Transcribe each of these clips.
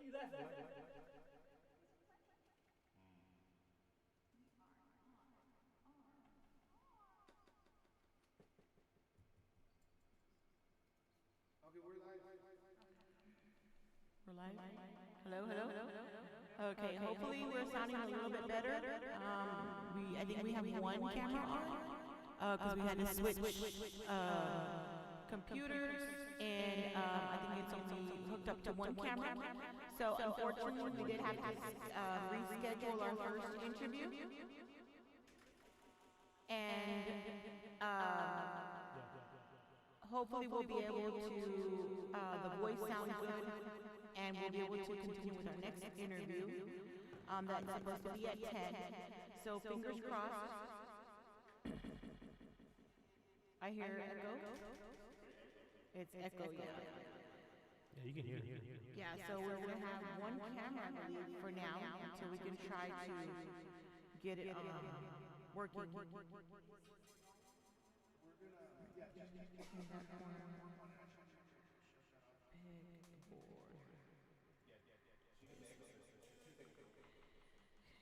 We're live. Hello, hello. Okay, hopefully we're sounding a little bit better. I think we have one camera on because we had to switch computers, and I think it's only hooked up to one camera. So unfortunately, we did have to reschedule our first interview, and hopefully we'll be able to. The voice sounds good, and we'll be able to continue with our next interview. That's supposed to be at 10. So fingers crossed. I hear echo. It's echo, yeah. Yeah, you can hear it. Yeah, so we're going to have one camera, I believe, for now, until we can try to get it working.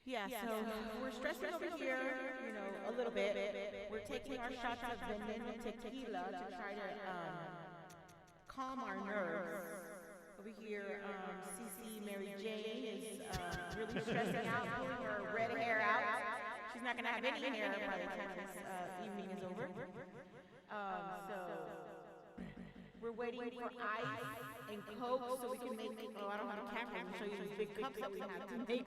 Yeah, so we're stressing over here, a little bit. We're taking our shots of veneno tequila to try to calm our nerves. Over here, CC Mary Jane is really stressing out, pulling her red hair out. She's not going to have any hair by the time this evening is over. So we're waiting for ice and Coke so we can make, I don't have a camera to show you these big cups that we have to make.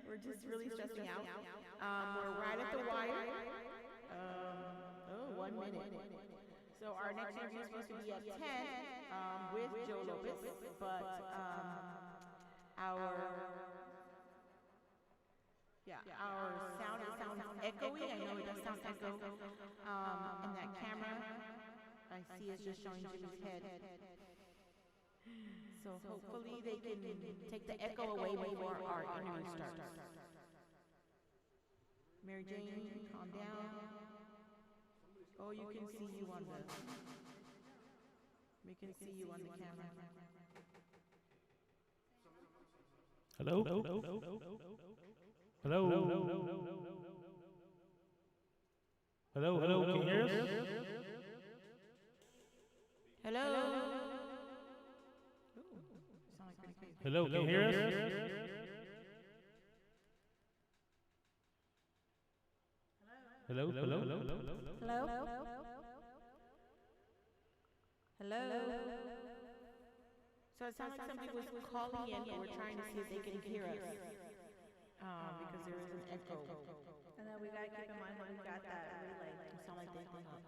We're just really stressing out. We're right at the wire. 1 minute. So our next interview is supposed to be at 10 with Joe Lopez, but our sound sounds echoey. I know it does sound echo. And that camera I see is just showing Jimmy's head. So hopefully they can take the echo away before our interview starts. Mary Jane, calm down. Oh, you can see you on the. We can see you on the camera. Hello? Hello? Hello? Can you hear us? Hello? Hello, can you hear us? Hello? Hello? So it sounds like somebody was calling in, but we're trying to see if they can hear us. Because there is an echo. And then we gotta keep in mind that we've got that relay. It sounds like they hung up.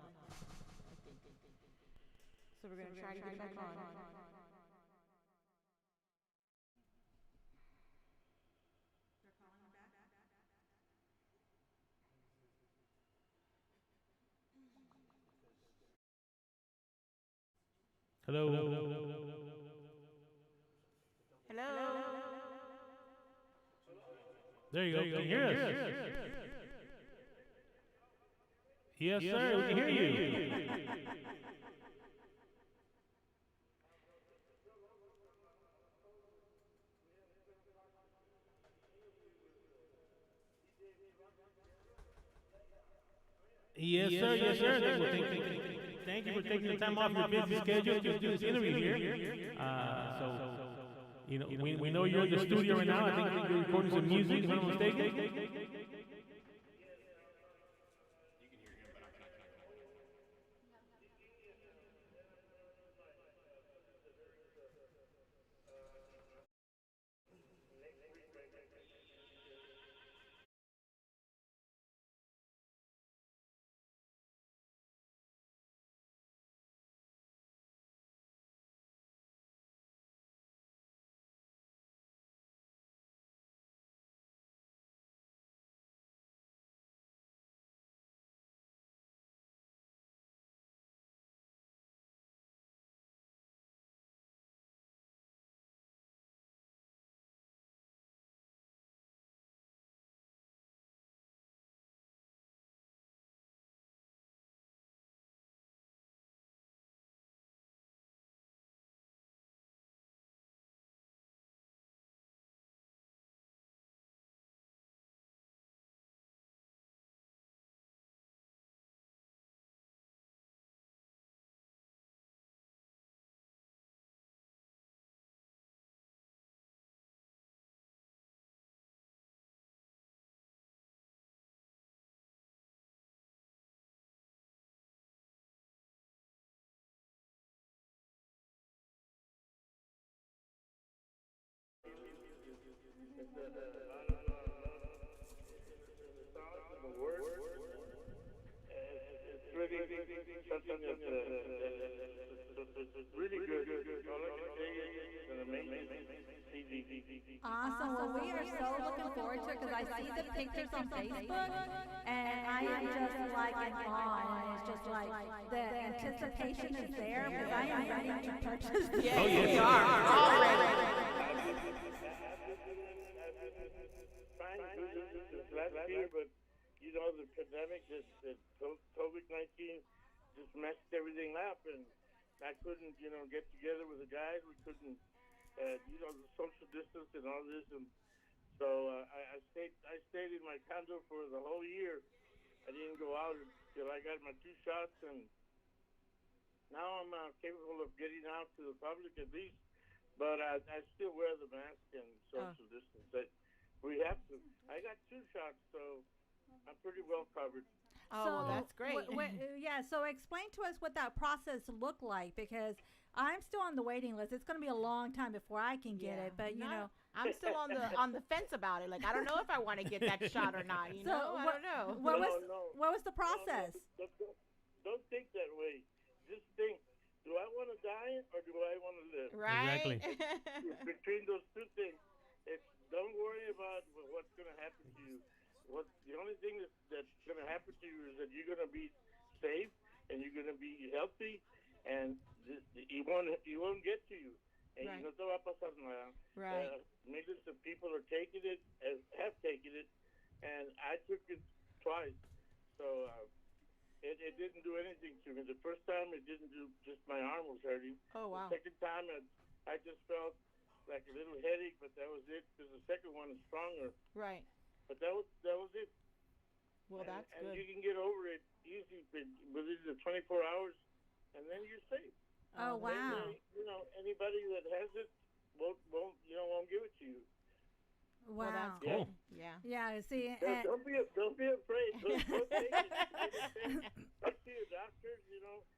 So we're gonna try to get it back on. Hello? Hello? There you go. Can you hear us? Yes, sir. We can hear you. Yes, sir. Yes, sir. Thank you for taking the time off your busy schedule to do this interview here. We know you're in the studio right now. I think you're recording some music, if I'm not mistaken. it's a lot of in the songs and the words. It's really something that's really good. All I can say is it's an amazing CD. Awesome. Well, we are so looking forward to it because I see the pictures on Facebook, and I am just like in awe. And it's just like the anticipation is there because I am ready to purchase this. Yes, we are already. Trying to do this since last year, but you know the pandemic, that COVID-19, just messed everything up, and I couldn't, get together with the guys. We couldn't, the social distance and all this, and so I stayed in my condo for the whole year. I didn't go out until I got my 2 shots, and now I'm capable of getting out to the public at least. But I still wear the mask and social distance. We have to. I got 2 shots, so I'm pretty well covered. Oh, well, that's great. Yeah, so explain to us what that process looked like because I'm still on the waiting list. It's going to be a long time before I can get it, but I'm still on the fence about it. Like I don't know if I want to get that shot or not. I don't know. What was the process? Don't think that way. Just think: do I want to die or do I want to live? Right. Exactly. Between those 2 things, don't worry about what's going to happen to you. The only thing that's going to happen to you is that you're going to be safe and you're going to be healthy, and it won't get to you. And no te va a pasar nada. Right. Millions of people are taking it, have taken it, and I took it twice. So it didn't do anything to me. The first time it didn't do, just my arm was hurting. Oh, wow. The second time I just felt like a little headache, but that was it because the second one is stronger. Right. But that was it. Well, that's and good. you can get over it easy within the 24 hours, and then you're safe. Oh, wow. Anybody that has it won't give it to you. Wow. Well, that's Cool. good. Yeah. Yeah, see, Don't be afraid. Don't take it. Talk to your doctors,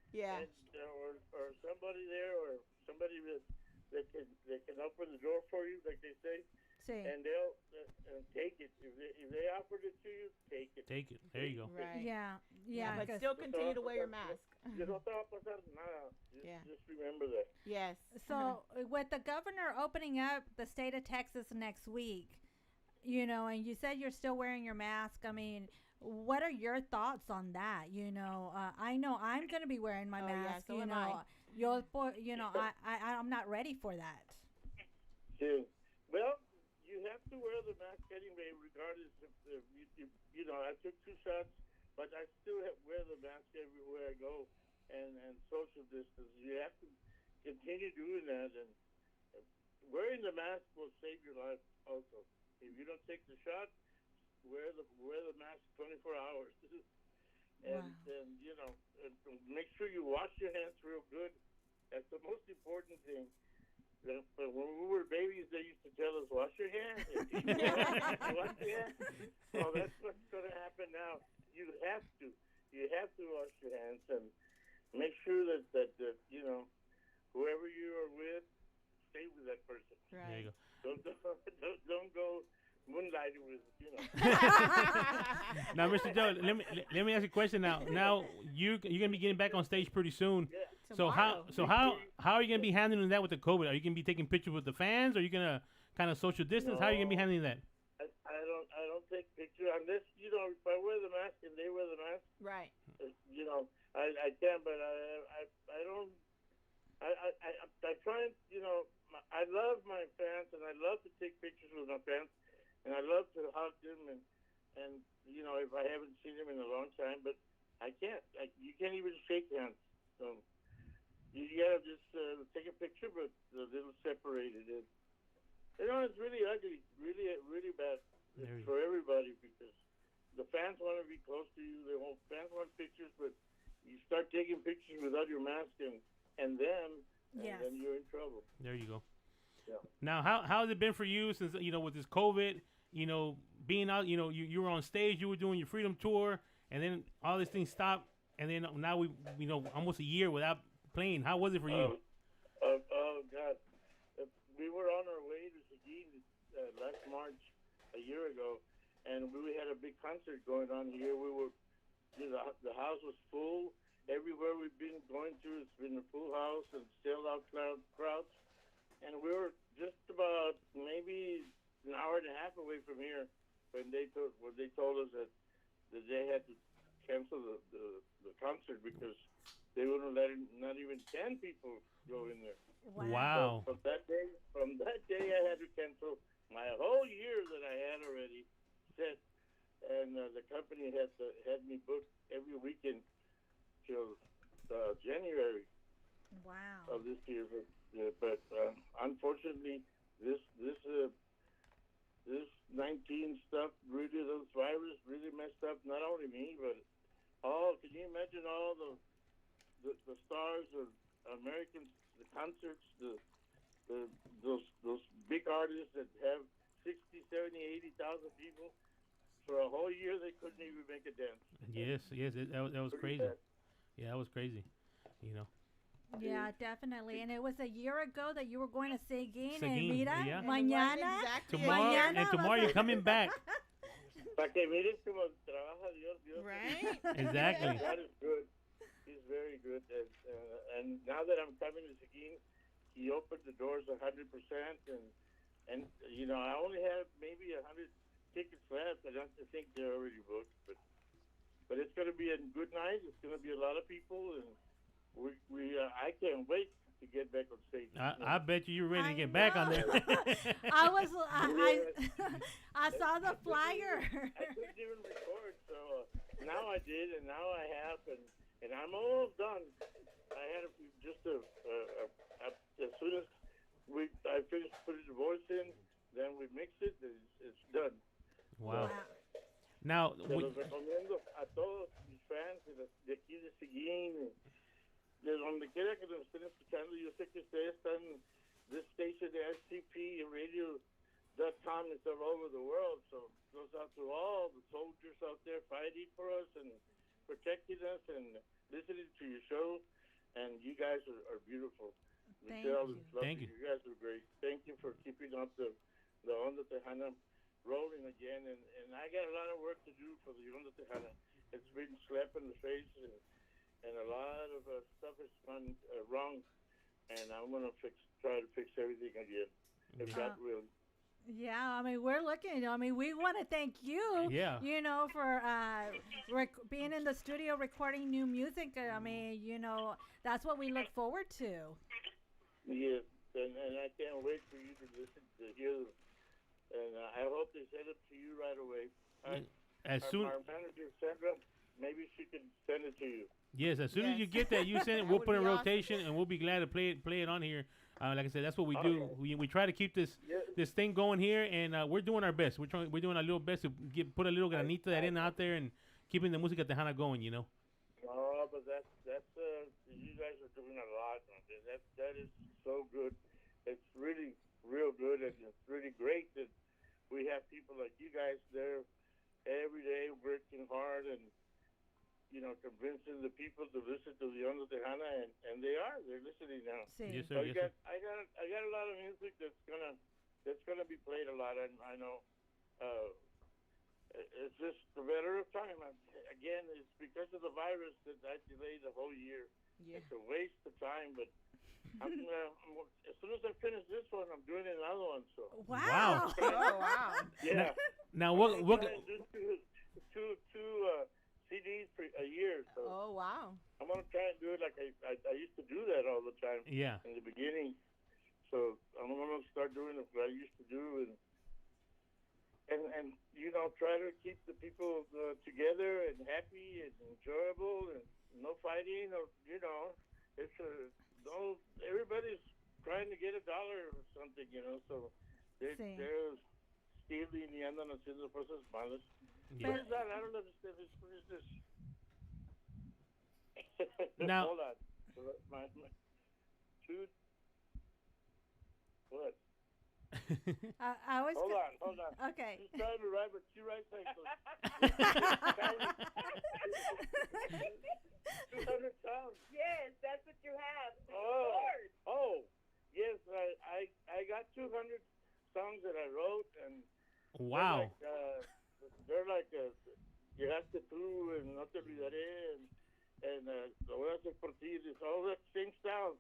Yeah. and, or somebody there, or somebody that can open the door for you, like they say. And they'll take it. If they offered it to you, take it. Take it. There you go. Right. Yeah. But still continue to wear your mask. Just remember that. Yes. So with the governor opening up the state of Texas next week, and you said you're still wearing your mask. I mean, what are your thoughts on that? I know I'm going to be wearing my mask. Yeah, so am I. I'm not ready for that. Yeah. Well, you have to wear the mask anyway, regardless if I took 2 shots, but I still wear the mask everywhere I go, and social distance. You have to continue doing that, and wearing the mask will save your life also. If you don't take the shot, wear the mask 24 hours, and make sure you wash your hands real good. That's the most important thing. But when we were babies, they used to tell us, wash your hands. Wash your hands. Well, that's what's going to happen now. You have to. You have to wash your hands and make sure that whoever you are with, stay with that person. Right. There you go. Don't go moonlighting with, Now, Mr. Joe, let me ask you a question now. Now, you're going to be getting back on stage pretty soon. Yeah. So how are you gonna be handling that with the COVID? Are you gonna be taking pictures with the fans? Or are you gonna kind of social distance? How are you gonna be handling that? I don't take pictures unless if I wear the mask and they wear the mask. Right. I can, but I don't. I try and I love my fans and I love to take pictures with my fans and I love to hug them and if I haven't seen them in a long time, but I can't. You can't even shake hands. So. You gotta just take a picture, but a little separated. It's really ugly, really bad for everybody because the fans want to be close to you. Fans want pictures, but you start taking pictures without your mask and then you're in trouble. There you go. Yeah. Now, how has it been for you since with this COVID? Being out. You were on stage. You were doing your Freedom Tour, and then all these things stopped, and then now we almost a year without playing. How was it for you? Oh God, we were on our way to Seguin last March, a year ago, and we had a big concert going on here. We were, the house was full. Everywhere we've been going to, it's been a full house and still out crowds. And we were just about maybe an hour and a half away from here when they told us that they had to cancel the concert because they wouldn't let not even 10 people go in there. Wow. So from that day, I had to cancel my whole year that I had already set, and the company had me booked every weekend till January Wow. of this year. But unfortunately, this 19 stuff really, those virus really messed up not only me, but can you imagine all the stars of Americans, the concerts, those big artists that have 60, 70, 80,000 people for a whole year, they couldn't even make a dance. Yes, that was Pretty crazy. bad. Yeah, that was crazy. You know. Yeah, definitely. And it was a year ago that you were going to Seguin, and Seguin, mira, yeah. And it was mañana. exactly a Tomorrow year. Mañana and tomorrow vas a- you're coming back. Para que mires como trabaja Dios. Right? Exactly. God is good. He's very good. And now that I'm coming to Seguin, he opened the doors 100%. And I only have maybe 100 tickets left. I don't think they're already booked. But it's going to be a good night. It's going to be a lot of people. And I can't wait to get back on stage. I bet you're ready to I get back on there. know. I saw the flyer. I couldn't even record, so now I did, and now I have, and I'm almost done. I had as soon as I finished putting the voice in, then we mix it, it's done. Wow. Now, Se los recomiendo a todos mis fans de aquí de Seguin, de donde quiera que nos estén escuchando. Yo sé que ustedes están, this station, the SCP Radio.com, is all over the world, so it goes out to all the soldiers out there fighting for us and protecting us and listening to your show. And you guys are beautiful. Thank Michelle you. is lovely. Thank you. You guys are great. Thank you for keeping up the Onda Tejana rolling again. And I got a lot of work to do for the Onda Tejana. It's been slapped in the face, and a lot of stuff has gone wrong. And I'm going to try to fix everything again, if God will. Yeah, I mean, we're looking. I mean, we want to thank you. Yeah. For being in the studio recording new music. I mean, that's what we look forward to. Yes, and I can't wait for you to hear them. And I hope they send it to you right away. Our manager, Sandra, maybe she can send it to you. Yes, as soon as Yes. you get that, you send it. That We'll would put it in be awesome. rotation, and we'll be glad to play it on here. Like I said, that's what we do. We try to keep this thing going here, and we're doing our best. We're doing our little best to put a little granito that in out there and keeping the música tejana going. Oh, but that's you guys are doing a lot. That is so good. It's really real good, and it's really great that we have people like you guys there every day working hard and convincing the people to listen to the Onda Tejana, and they're listening now. Sí. Yes, So sir. Yes, sir. I got a lot of music that's gonna be played a lot, and I know it's just a matter of time. Again, it's because of the virus that I delayed the whole year. Yeah. It's a waste of time, but I'm as soon as I finish this one, I'm doing another one. So Wow. Oh, wow. yeah. Now, I'm what? trying to do two CDs per a year. So Oh, wow. I'm gonna try and do it like I used to do that all the time. Yeah. In the beginning. So I'm gonna start doing what I used to do, and try to keep the people together and happy and enjoyable and no fighting or it's everybody's trying to get $1 or something, so they're Sí. stealing y andan haciendo cosas malas. Yeah. What is that? I don't understand this. What is this? Now- Hold on. My two. What? I was. Hold on. Okay. She's trying to write, but she writes like those 200 sounds. Yes, that's what you have. Oh, yes. I got 200 songs that I wrote, and Wow. They're like llegaste tú and no te olvidaré and lo voy a hacer por ti. It's all that same style,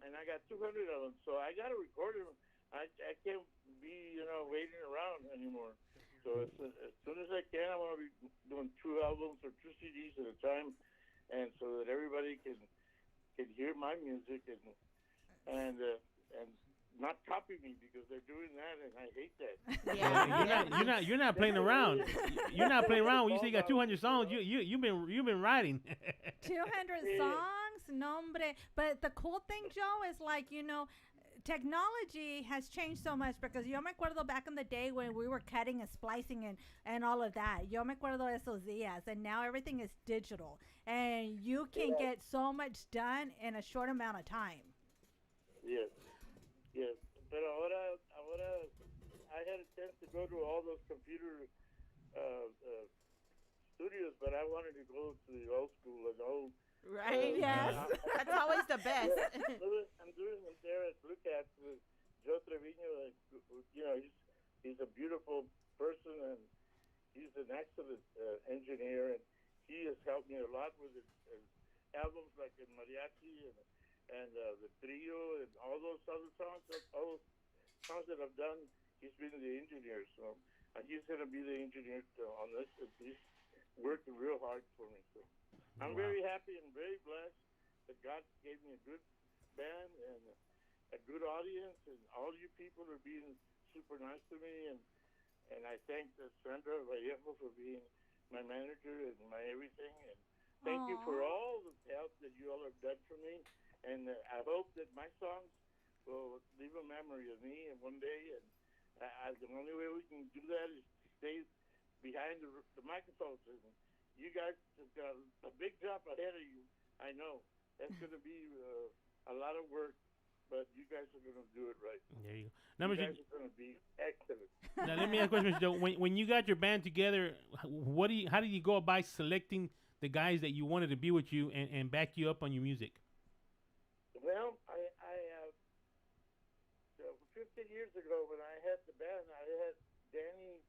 and I got 200 of them, so I got to record them. I can't be waiting around anymore. So as soon as I can, I want to be doing 2 albums or 2 CDs at a time, and so that everybody can hear my music and not copy me because they're doing that, and I hate that. Yeah. You're not playing around. You're not playing around. When you say you got 200 songs, you've been writing. 200 songs, nombre. But the cool thing, Joe, is like, technology has changed so much because yo me acuerdo back in the day when we were cutting and splicing and all of that. Yo me acuerdo esos días, and now everything is digital, and you can get so much done in a short amount of time. Yes. Yes, pero ahora I had a chance to go to all those computer studios, but I wanted to go to the old school and old. Right. Yes. That's always the best. I'm doing them there at Blue Cats with Joe Trevino. He's a beautiful person and he's an excellent engineer, and he has helped me a lot with his albums like in mariachi and the trio and all those other songs, all those songs that I've done. He's been the engineer, so he's going to be the engineer on this. He's worked real hard for me, so I'm very happy and very blessed that God gave me a good band and a good audience, and all you people are being super nice to me, and I thank Sandra Vallejo for being my manager and my everything, and thank you for all the help that you all have done for me. And I hope that my songs will leave a memory of me and one day. And the only way we can do that is to stay behind the microphones. And you guys have got a big job ahead of you. I know that's going to be a lot of work, but you guys are going to do it right. There you go. Now, you guys are going to be excellent. Now, let me ask a question, Joe. When you got your band together, how did you go about selecting the guys that you wanted to be with you and back you up on your music? Well, I 15 years ago when I had the band, I had Danny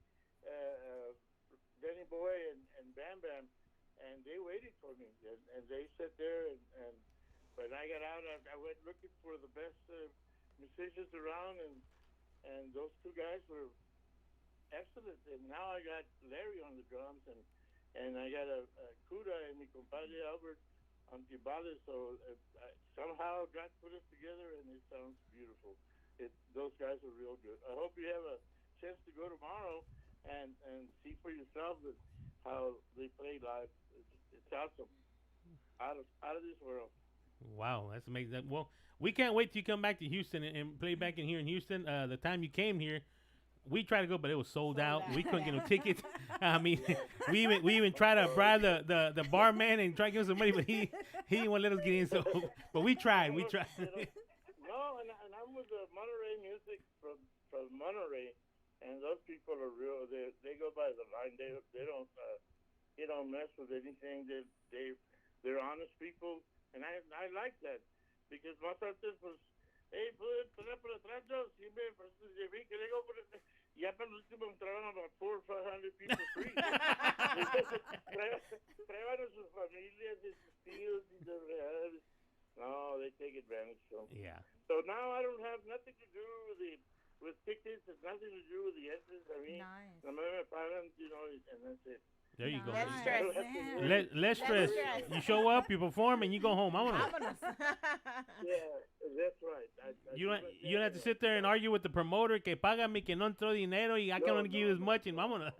Boy and Bam Bam, and they waited for me, and they sat there, and when I got out, I went looking for the best musicians around, and those 2 guys were excellent. And now I got Larry on the drums, and I got a Kuda and mi compadre Albert on timbales, so somehow God put us together, and it sounds beautiful. Those guys are real good. I hope you have a chance to go tomorrow and see for yourself how they play live. It's awesome, out of this world. Wow, that's amazing. Well, we can't wait till you come back to Houston and play back in here in Houston. The time you came here, we tried to go, but it was sold out. We couldn't get no tickets. I mean, we even tried to bribe the barman and try to give him some money, but he didn't want to let us get in. So, but we tried. We tried. No, and I'm with the Monterey Music from Monterey, and those people are real. They go by the line. They don't mess with anything. They're honest people, and I like that because más antes was. Hey, put up por atrás, sí me vi que digo, ya para el último entraron about 400 or 500 people free. Prueban a sus familias y sus tíos y sus reales. No, they take advantage. So now I don't have nothing to do with tickets. It's nothing to do with the entrance. I mean, me pagan, and that's it. There you go. Less stress. Less stress. You show up, you perform, and you go home. Vámonos. Yeah, that's right. You don't have to sit there and argue with the promoter que págame que no entró dinero y I can only give you this much and vámonos.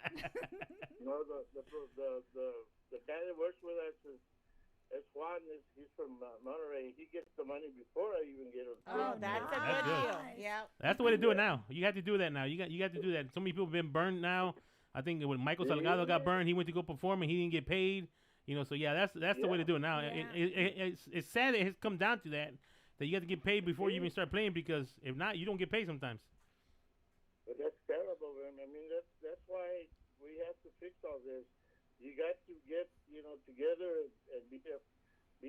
No, the guy that works with us is Juan. He's from Monterey. He gets the money before I even get it. Oh, that's a good deal. Yeah. That's the way to do it now. You have to do that now. You got to do that. So many people have been burned now. I think when Michael Salgado got burned, he went to go perform and he didn't get paid. So that's the way to do it now. Yeah. It's sad it has come down to that you have to get paid before you even start playing, because if not, you don't get paid sometimes. But that's terrible, man. I mean, that's why we have to fix all this. You got to get together and be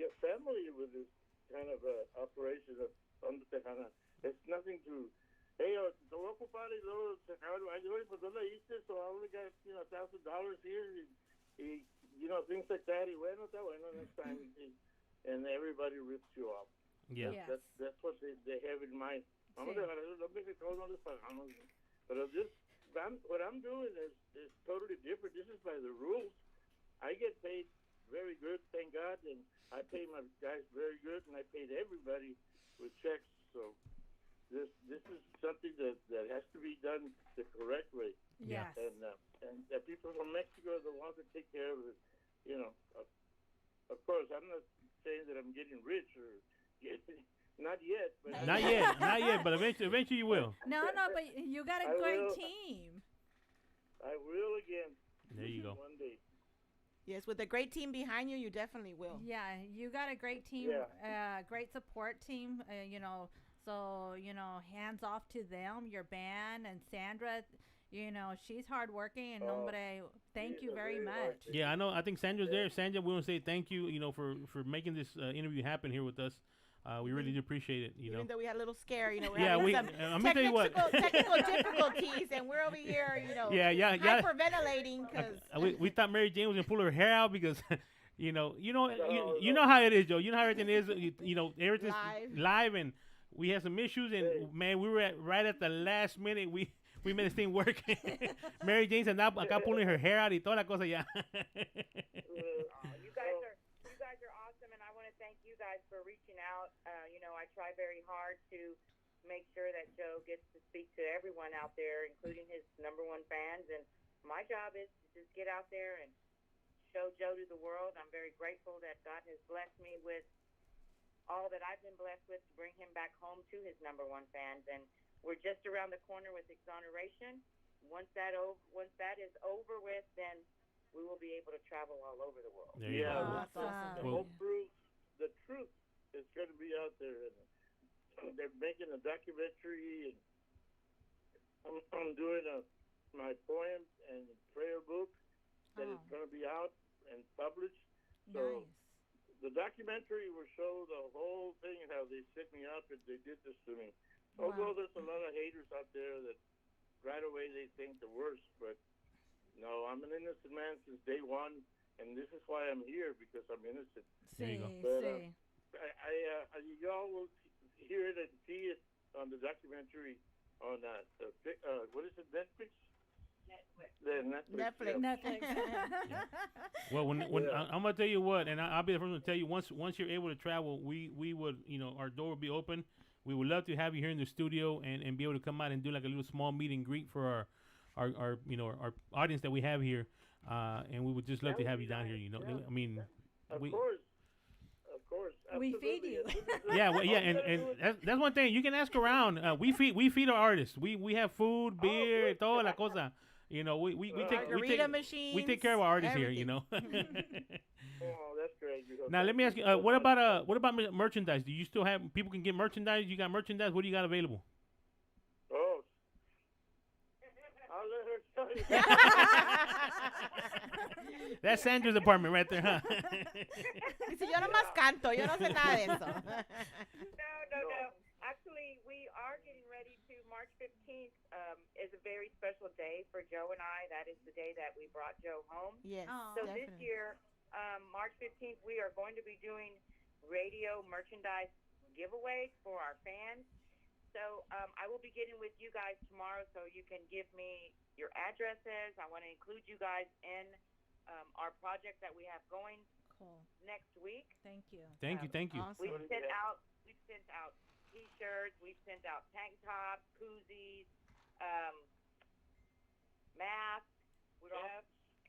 a family with this kind of operation on the Tejano. It's nothing to hey, te voy a ocupar y luego se acabaron. Ay, oye, pues ¿dónde hice? So I only got, $1,000 here. Things like that. Y bueno, está bueno next time. And everybody rips you off. Yeah. Yes. That's what they have in mind. Vamos Sí. a dejar los mexicanos no les pagamos. But what I'm doing is totally different. This is by the rules. I get paid very good, thank God, and I pay my guys very good, and I paid everybody with checks. So this is something that has to be done the correct way. Yes. And the people from Mexico are the ones that take care of it. Of course, I'm not saying that I'm getting rich or not yet. But Not yet, but eventually you will. No, but you got a I great will. team. I will again. There you go. One day. Yes, with a great team behind you, you definitely will. Yeah, you got a great team, great support team. So hands off to them, your band, and Sandra. She's hardworking, and hombre, thank you very much. Yeah, I know. I think Sandra's there. Sandra, we want to say thank you, for making this interview happen here with us. We really do appreciate it. Even though we had a little scare, we're Yeah, having we. some I'm gonna tell you what. technical difficulties, and we're over here, Yeah. hyperventilating because We thought Mary Jane was gonna pull her hair out because, you know how it is, Joe. You know how everything is. Everything's live, and we had some issues, and man, we were right at the last minute. We made this thing work. Mary Jane's andaba acá pulling her hair out y toda la cosa ya. You guys are awesome, and I want to thank you guys for reaching out. I try very hard to make sure that Joe gets to speak to everyone out there, including his number one fans. And my job is to just get out there and show Joe to the world. I'm very grateful that God has blessed me with all that I've been blessed with to bring him back home to his number one fans. And we're just around the corner with exoneration. Once that is over with, then we will be able to travel all over the world. There you go. That's awesome. The whole truth is going to be out there. And they're making a documentary, and I'm doing my poems and prayer book that is going to be out and published. So Nice. the documentary will show the whole thing, how they set me up and they did this to me. Although there's a lot of haters out there that right away they think the worst, but no, I'm an innocent man since day one, and this is why I'm here, because I'm innocent. There you go. See. Y'all will hear it and see it on the documentary on what is it, Netflix? Netflix. Netflix. Netflix. Well, when I'm gonna tell you what, and I'll be the first one to tell you, once you're able to travel, we would, our door will be open. We would love to have you here in the studio and be able to come out and do like a little small meet and greet for our audience that we have here, and we would just love to have you down here. I mean, Of course. We feed you. and that's one thing you can ask around. We feed our artists. We have food, beer, toda la cosa. We margarita machines. We take care of our artists everything. here. Oh, that's great. Now let me ask you, what about merchandise? Do you still have people can get merchandise? You got merchandise? What do you got available? Oh, I'll let her tell you. That's Sandra's apartment right there, huh? Dice, yo nomás canto, yo no sé nada de eso. No. Actually, we are getting ready to March 15th is a very special day for Joe and I. That is the day that we brought Joe home. Yes, So definitely. this year, March 15th, we are going to be doing radio merchandise giveaways for our fans. So I will be getting with you guys tomorrow so you can give me your addresses. I want to include you guys in our project that we have going Cool. next week. Thank you. Thank you. Awesome. We've sent out T-shirts, we've sent out tank tops, koozies, masks,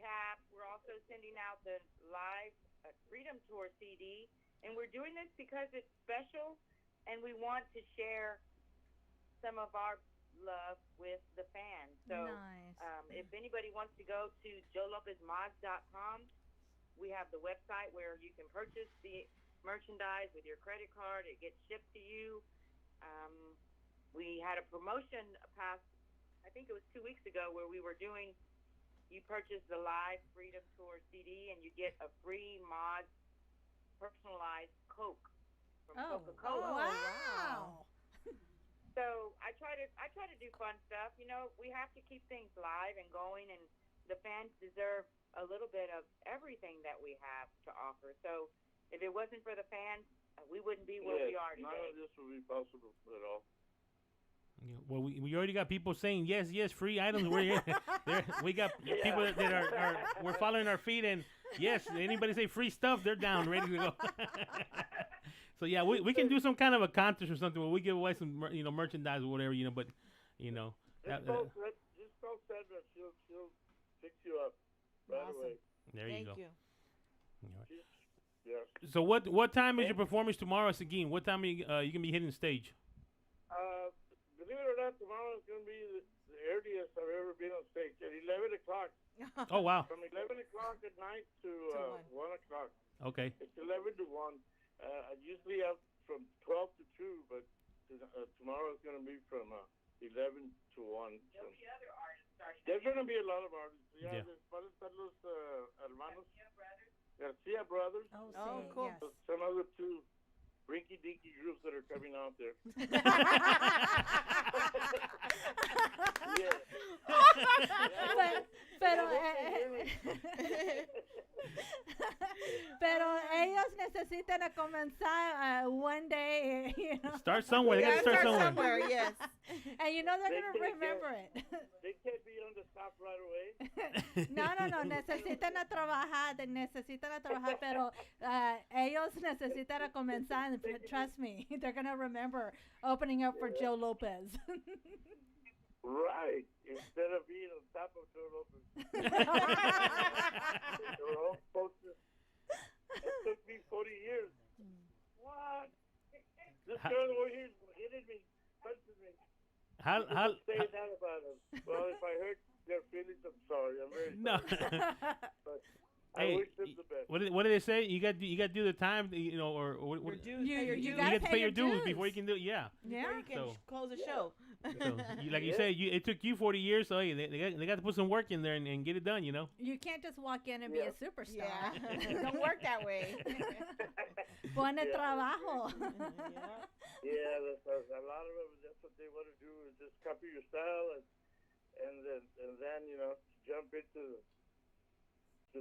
caps. We're also sending out the live Freedom Tour CD, and we're doing this because it's special, and we want to share some of our love with the fans. So Nice. if anybody wants to go to joelopezmods.com, we have the website where you can purchase the merchandise with your credit card. It gets shipped to you. We had a promotion I think it was 2 weeks ago, where we were doing, you purchase the live Freedom Tour CD and you get a free Mods personalized Coke from Coca-Cola. Wow. So I try to do fun stuff. You know, we have to keep things live and going, and the fans deserve a little bit of everything that we have to offer. So if it wasn't for the fans, we wouldn't be where we are none today. of this would be possible at all. Yeah, well, we already got people saying yes, yes, free items. We got people that are we're following our feed, and yes, anybody say free stuff, they're down, ready to go. So yeah, we can do some kind of a contest or something where we give away some merchandise or whatever, but Just call Sandra. She'll fix you up right Awesome. away. there you Thank go. you. Yeah. So what time is your performance tomorrow, Seguin? What time are you gonna be hitting the stage? Believe it or not, tomorrow is going to be the earliest I've ever been on stage at 11 o'clock. Oh wow. From 11 o'clock at night to 1 o'clock. Okay. It's 11 to 1. I usually have from 12 to 2, but tomorrow is going to be from 11 to 1. So. There'll be other artists starting. There's going to be a lot of artists. Yeah. There's los hermanos Garcia brothers. Oh, sí, cool. yes. Some other two rinky-dinky groups that are coming out there. Yeah. Pero, pero ellos necesitan a comenzar one day, Start somewhere. They Yeah, gotta start somewhere. Yes. and they're They gonna can't remember it. They can't be on the top right away. No, necesitan a trabajar, pero ellos necesitan a comenzar. And trust me, they're gonna remember opening up for Joe Lopez. Right. Instead of being on top of Joe Lopez. Your own posters. It took me 40 years. What? This girl over here hitting me, punching me. How Say that about them. Well, if I hurt their feelings, I'm sorry. I'm very no. sorry. But I Hey, wish them the best. what did they say? You got to do the time, or what? Your dues. You- pay your you dues. gotta You got to pay your dues dues. before you can do it. Yeah. Yeah. Before you can So- close a show. So, like you Yeah. said, it took you 40 years, so hey, they got to put some work in there and get it done. You can't just walk in and be Yeah. a superstar. Yeah. Don't work that way. Pone Yeah. trabajo. Yeah. Yeah, that's a lot of them. That's what they want to do is just copy your style and then jump into the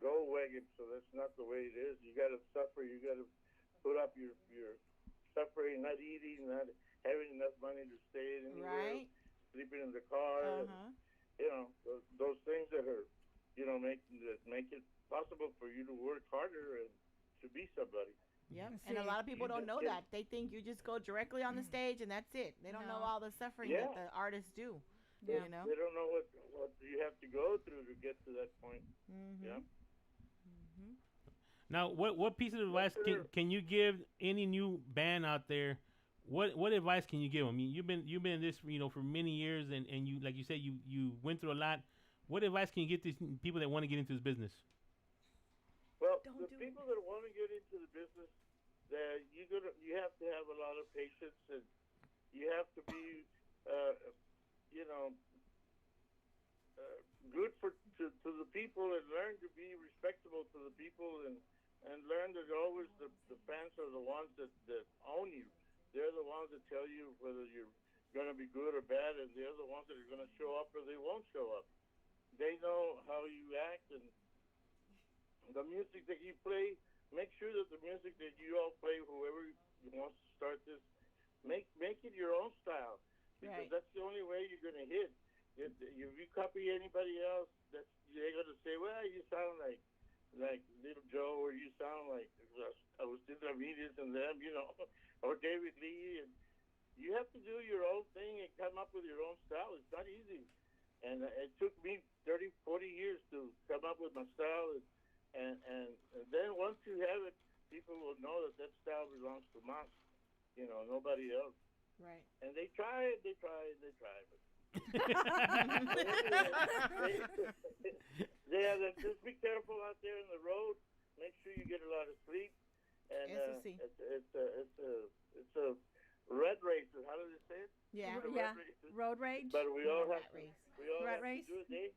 gold wagon. So that's not the way it is. You got to suffer. You got to put up your suffering, not eating, not having enough money to stay anywhere, Right. sleeping in the car. Those things that are make it possible for you to work harder and to be somebody. Yep. See, And a lot of people you don't just know get- that. They think you just go directly on the stage and that's it. They don't know No. all the suffering Yeah. that the artists do. Yeah. You know? They don't know what you have to go through to get to that point. Mm-hmm. Yeah. Mm-hmm. Now, what piece of advice can you give any new band out there? What advice can you give them? I mean, you've been in this for many years, and you, like you said, you went through a lot. What advice can you give these people that want to get into this business? Well, Don't the do people that want to get into the business, that you have to have a lot of patience, and you have to be, good to the people, and learn to be respectable to the people, and learn that always the fans are the ones that own you. They're the ones that tell you whether you're going to be good or bad, and they're the ones that are going to show up or they won't show up. They know how you act, and the music that you play, make sure that the music that you all play, whoever wants to start this, make it your own style, because Right. that's the only way you're going to hit. If you copy anybody else, they're going to say, well, you sound like Little Joe, or you sound like Agustin Ramirez and them, or David Lee. And you have to do your own thing and come up with your own style. It's not easy. And it took me 30, 40 years to come up with my style. And then once you have it, people will know that style belongs to Mas, nobody else. Right. And they try. But just be careful out there on the road. Make sure you get a lot of sleep. And Eso sí. it's a red race. How do they say it? Yeah. It's a Yeah. red race. Road rage. But we all have Rat to. race. We all Rat have race? to do it.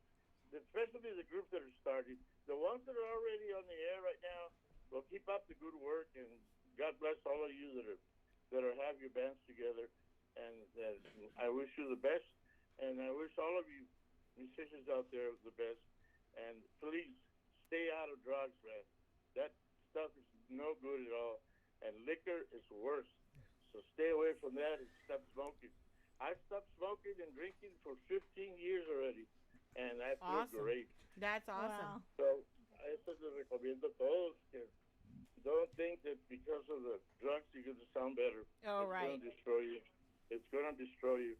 Especially the groups that are starting. The ones that are already on the air right now, well, keep up the good work, and God bless all of you that have your bands together. and I wish you the best, and I wish all of you musicians out there the best. And please stay out of drugs, man. That stuff is no good at all, and liquor is worse. So stay away from that and stop smoking. I stopped smoking and drinking for 15 years already, and I feel Awesome. great. That's awesome. Wow. So eso les recomiendo a todos que don't think that because of the drugs you're going to sound better. Oh, It's right. going to destroy you. It's going to destroy you.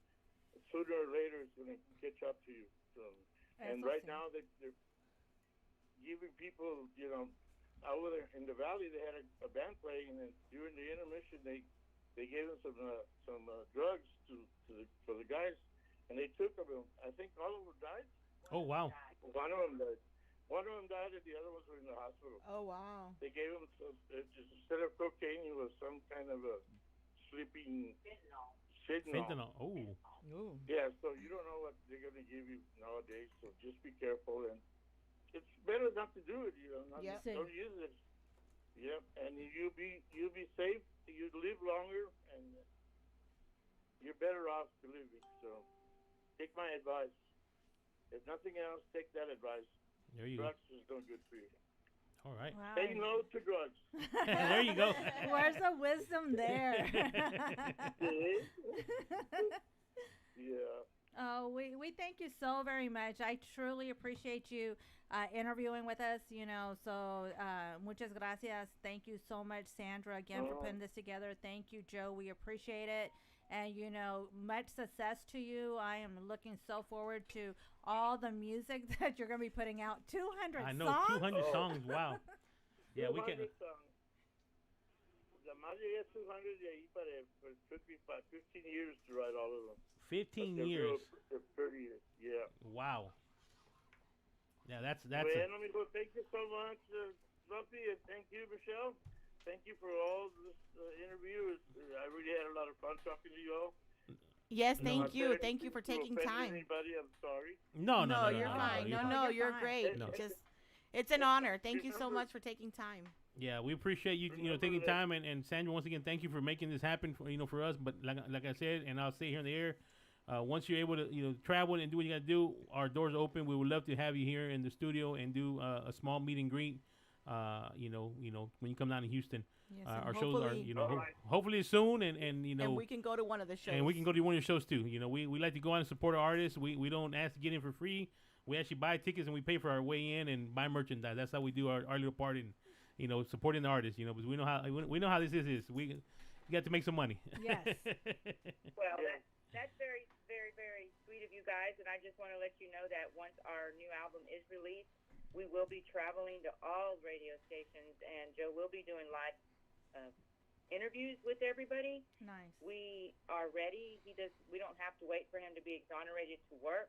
Sooner or later, it's going to catch up to you. So, and Eso right sí. now, they're giving people, over there in the valley, they had a band playing, and during the intermission, they gave them some drugs for the guys, and they took them. I think all of them died. Oh wow. One of them died. One of them died, and the other ones were in the hospital. Oh, wow. They gave him just instead of cocaine, it was some kind of a sleeping fentanyl. Fentanyl. Oh. Ooh. Yeah, so you don't know what they're going to give you nowadays. So just be careful, and it's better not to do it. Yep. Sí. Don't use it. Yep, and you'll be safe. You live longer, and you're better off to living. So take my advice. If nothing else, take that advice. There you go. Drugs is no good for you. All right. Wow. Say no to drugs. There you go. Where's the wisdom there? Yeah. Oh, we thank you so very much. I truly appreciate you interviewing with us, so muchas gracias. Thank you so much, Sandra, again, for putting this together. Thank you, Joe. We appreciate it. And, much success to you. I am looking so forward to all the music that you're going to be putting out. 200 I know, songs? 200 songs. Wow. Yeah, we can. La más llegué a 200 de ahí it took me about 15 years to write all of them. 15 They're years. real- they're 30 years, yeah. Wow. Yeah, that's Bueno, amigo, thank you so much, Lumpy, and thank you, Michelle. Thank you for all this interview. I really had a lot of fun talking to you all. Yes, No, thank If you. I Thank you for offended taking you or time. offended Anybody, I'm sorry. no, You're fine. you're No, You're you're fine. great. No. It's an honor. Thank you so much for taking time. Yeah, we appreciate you, Remember taking that- time, and Sandra, once again, thank you for making this happen for us. But like I said, and I'll say here in the air, once you're able to travel and do what you got to do, our doors are open. We would love to have you here in the studio and do a small meet and greet. When you come down to Houston, Yes, our and shows are hopefully- hopefully soon, and and we can go to one of the shows. and we can go to one of your shows too. We like to go out and support our artists. We don't ask to get in for free. We actually buy tickets and we pay for our way in and buy merchandise. That's how we do our little part in, supporting the artists. Because we know how this is. We got to make some money. Yes. Well, Yeah. that's very, very, very sweet of you guys, and I just want to let you know that once our new album is released, we will be traveling to all radio stations, and Joe will be doing live interviews with everybody. Nice. We are ready. We don't have to wait for him to be exonerated to work.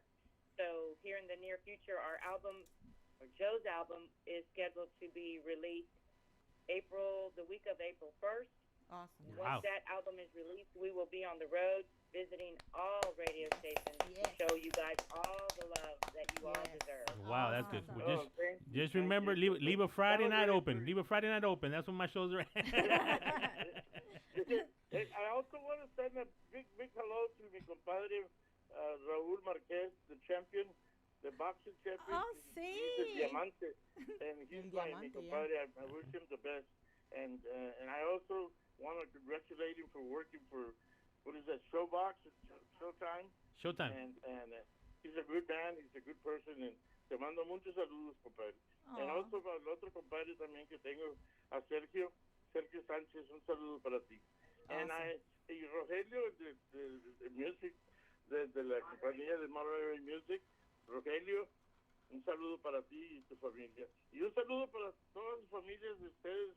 So here in the near future, our album, or Joe's album, is scheduled to be released the week of April 1st. Awesome. Wow. Once that album is released, we will be on the road visiting all radio stations Yes. to show you guys all the love that you all Yes. deserve. Wow, that's good. Awesome. Well, thank you. just Thank remember, you. leave a Friday That was night very open. sweet. Leave a Friday night open. That's when my shows are at. I also want to send a big hello to mi compadre Raúl Marquez, the champion, the boxing champion. Oh, He's sí. a diamante, and he's El my diamante, yeah. compadre. I wish him the best, and I also want to congratulate him for working for what is that Showbox, Showtime, Showtime. and he's a good man. He's a good person, and te mando muchos saludos, compadre. And Aw. also para el otro compadre también que tengo, a Sergio Sánchez, un saludo para ti. And y Rogelio de Music, de la compañía de Marley Music, Rogelio, un saludo para ti y tu familia. Y un saludo para todas las familias de ustedes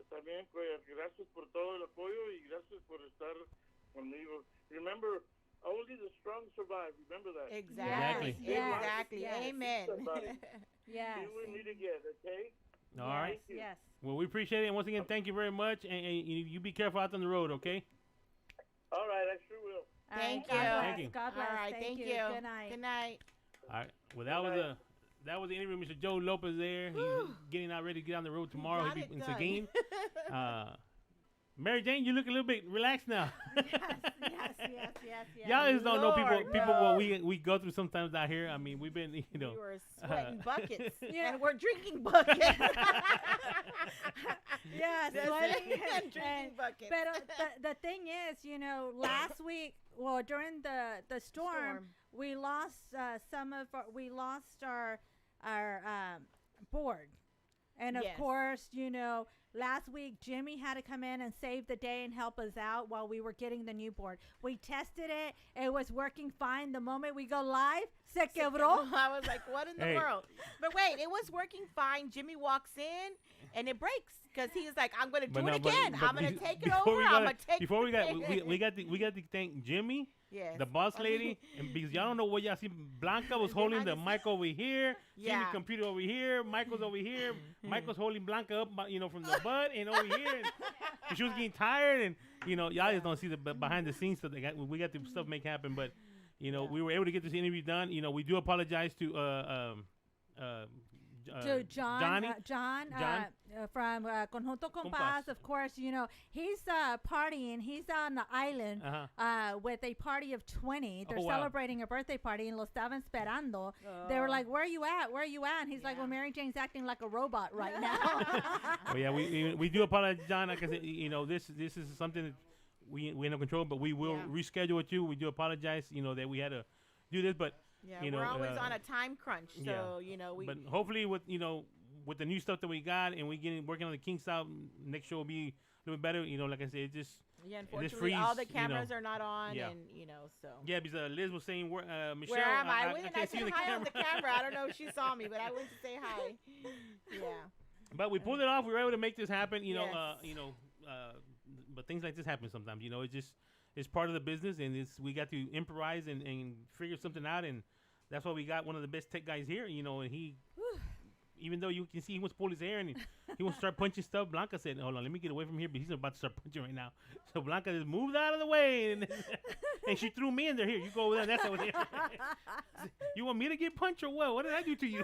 también, pues, gracias por todo el apoyo y gracias por estar conmigo. Remember, only the strong survive. Remember that. Exactly. Yes. Exactly. Yes. Amen. Yes. See, we meet again, okay? All right. Yes. Yes. Well, we appreciate it. And once again, thank you very much. And you be careful out on the road, okay? All right, I sure will. All Thank right, you. God bless. Thank you. God bless. All right. Thank you. Good night. Good night. All right. Well, that was the interview. Mr. Joe Lopez there. He's getting out ready to get on the road tomorrow. got He'll it be in done. Seguin. Mary Jane, you look a little bit relaxed now. yes. Y'all just don't know Lord, people no. what we go through sometimes out here. I mean, we've been We know. were sweating buckets, Yeah. and we're drinking buckets. Yeah, Just sweating saying, and drinking buckets. But the thing is, last week, well, during the storm, we lost our board, and of Yes. course, last week Jimmy had to come in and save the day and help us out while we were getting the new board. We tested it; it was working fine. The moment we go live, se quebró. I was like, what in the Hey. world? But wait, it was working fine. Jimmy walks in and it breaks because he's like, I'm going to do it again. I'm going to take it over. I'm going to take Before we got to thank Jimmy, yes. the boss lady, and because y'all don't know what y'all see, Blanca was holding the mic over here, Yeah. Jimmy's computer over here, Michael's over here, Michael's holding Blanca up, from the butt and over here, and she was getting tired, and y'all just don't see the behind the scenes stuff. We got the stuff make happen, but we were able to get this interview done. We do apologize to to John, Johnny. John from Conjunto Compás. Compás. Of course, he's partying. He's on the island with a party of 20. They're Oh, wow. celebrating a birthday party, and lo estaban esperando. They were like, "Where are you at? Where are you at?" And he's like, "Well, Mary Jane's acting like a robot right now." Oh yeah, we do apologize, John. Like I said, this is something that we in control, but we will reschedule with you. We do apologize, that we had to do this, but Yeah, we're always on a time crunch, so we. But hopefully, with the new stuff that we got, and we working on the kinks out, next show will be a little bit better. Like I said, it just unfortunately, all the freeze, cameras are not on, Yeah. and so. yeah, because Liz was saying, Michelle, Where am I? I Went and can't I see said the hi on camera. the camera. I don't know if she saw me, but I went to say hi. Yeah. But we pulled it off. We were able to make this happen. Yes. But things like this happen sometimes. It's part of the business, and we got to improvise and figure something out, and that's why we got one of the best tech guys here. And he, even though you can see he wants to pull his hair and he wants to start punching stuff, Blanca said, "Hold on, let me get away from here." But he's about to start punching right now. So Blanca just moved out of the way, and she threw me in there. Here, you go over there. That's over there. You want me to get punched or what? What did I do to you?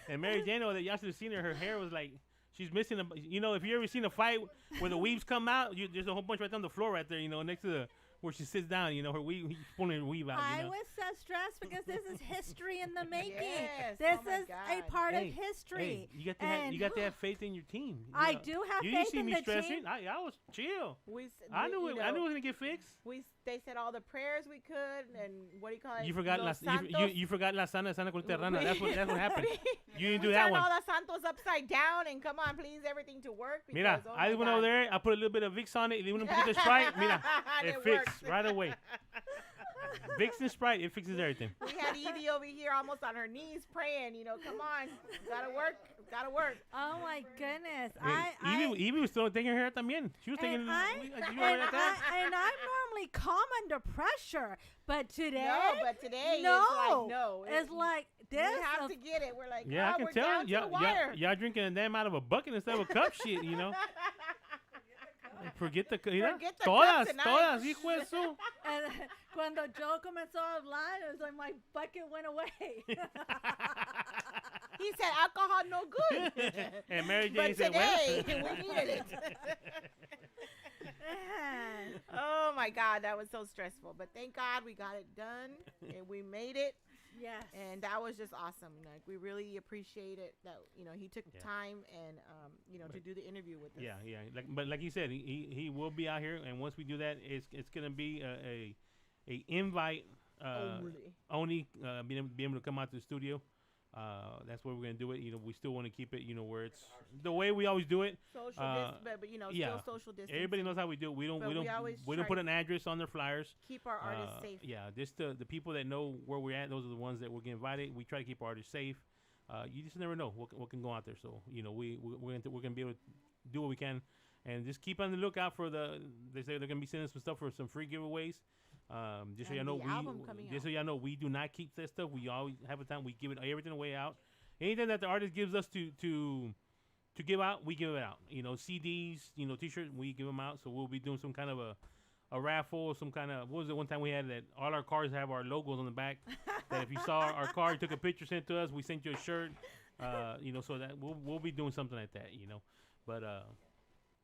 And Mary Jane, that y'all should have seen her. Her hair was like. She's missing a. If you ever seen a fight where the weaves come out, there's a whole bunch right on the floor right there. Next to where she sits down. Her weave. He's pulling her weave out. I was so stressed because this is history in the making. Yes, This oh my is a God. part of Hey, history. you got to And- have faith in your team. I do have You didn't faith see in me the stressing. team. I was chill. I knew it. You I knew it know, was gonna get fixed. They said all the prayers we could, and what do you call it? You forgot Los you Santos. forgot la sana con terrana. We- That's what happened. You didn't do We that turned one. all the Santos upside down, and come on, please, everything to work. Because, Mira, oh I my went God. over there. I put a little bit of Vicks on it. Le un poquito de Sprite. Mira, And it it fixed works. right away. Vicks and Sprite, it fixes everything. We had Evie over here almost on her knees praying. Come on, gotta work. Oh my goodness! Evie was still taking her hair también. She was taking. And You were at that. I'm normally calm under pressure, but today, No, but today no, it's like no. it's like we this. have of- to get it. We're like, Yeah, I oh, can we're tell. down to the wire. Y'all drinking a damn out of a bucket instead of a cup. Shit, Forget the Forget the todas, cup tonight. todas, hijo de su. And cuando Joe comenzó a hablar, it was like my bucket went away. He said alcohol no good. And Mary Jane But said, today well. we needed it. Oh my God, that was so stressful. But thank God we got it done and we made it. Yes. And that was just awesome. Like we really appreciate it that he took Yeah. time and to do the interview with us. Yeah. But like you said, he will be out here, and once we do that, it's gonna be a invite only be able to come out to the studio. That's where we're gonna do it. We still want to keep it, where it's the way we always do it. Social but yeah. still social distance. Everybody knows how we do it. We don't But we always we don't try put to an address on their flyers. keep our artists safe. Yeah, just the people that know where we're at. Those are the ones that will get invited. We try to keep our artists safe. You just never know what can go out there. So we're gonna be able to do what we can, and just keep on the lookout for They say they're gonna be sending some stuff for some free giveaways. Just so And y'all know, the album coming just out. so y'all know, we do not keep that stuff. We always have a time. We give it everything away out. Anything that the artist gives us to give out, we give it out. CDs, T-shirts, we give them out. So we'll be doing some kind of a raffle, some kind of, what was it one time we had that all our cars have our logos on the back. That if you saw our car, you took a picture, sent to us, we sent you a shirt. So that we'll be doing something like that. But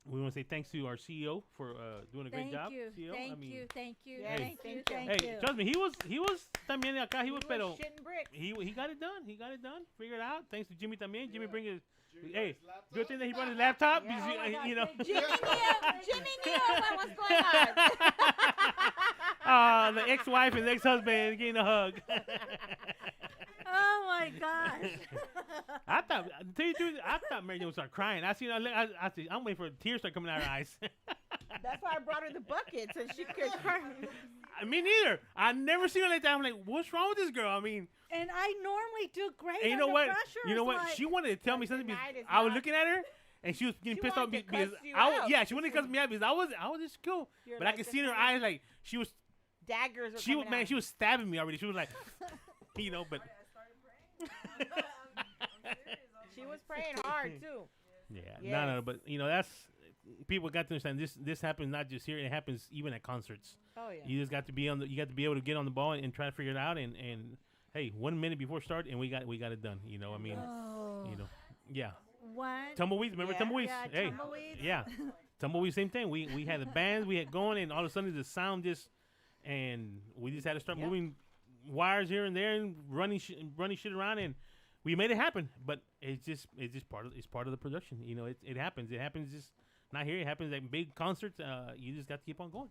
we want to say thanks to our CEO for doing a great job. CEO. Thank you. Thank you. Yes, Thank you. thank Thank Hey, you. trust me, he was también acá. He was, pero shitting bricks. he got it done. He got it done. Figured it out. Thanks to Jimmy también. Jimmy bring his. Hey, good thing that he brought his laptop. Yeah. Because, Oh my God, you know. Jimmy knew what was going on. The ex-wife and ex-husband getting a hug. Oh my gosh. I thought, to tell you the truth, I thought Mary Jane would start crying. I'm waiting for tears to start coming out of her eyes. That's why I brought her the bucket so she could cry. Me neither. I never seen her like that. I'm like, what's wrong with this girl? I mean, And I normally do great. and you know under what? pressure. You know It's what? like- She wanted to tell me But something because tonight is I was not- looking at her and she was getting She pissed off wanted to because cuss you I out. yeah, she wanted to cuss me out because I was just cool. You're But I like, could see in her eyes like she was daggers were she was coming man, out. she was stabbing me already. She was like you know, but She was praying hard too. yeah, Yes. no, but you know that's people got to understand this happens not just here, it happens even at concerts. Oh yeah. You just got to be on the, you got to be able to get on the ball and try to figure it out and hey, 1 minute before start and we got it done. You know, I mean, Oh. you know, yeah. One. Tumbleweeds, remember Yeah. tumbleweeds? Yeah, Hey, tumbleweeds. yeah, tumbleweeds, same thing. We had the bands, we had going, and all of a sudden the sound just, and we just had to start Yep. moving wires here and there and running shit around, and we made it happen. But it's just part of the production. You know, it happens. It happens just not here. It happens at big concerts. You just got to keep on going.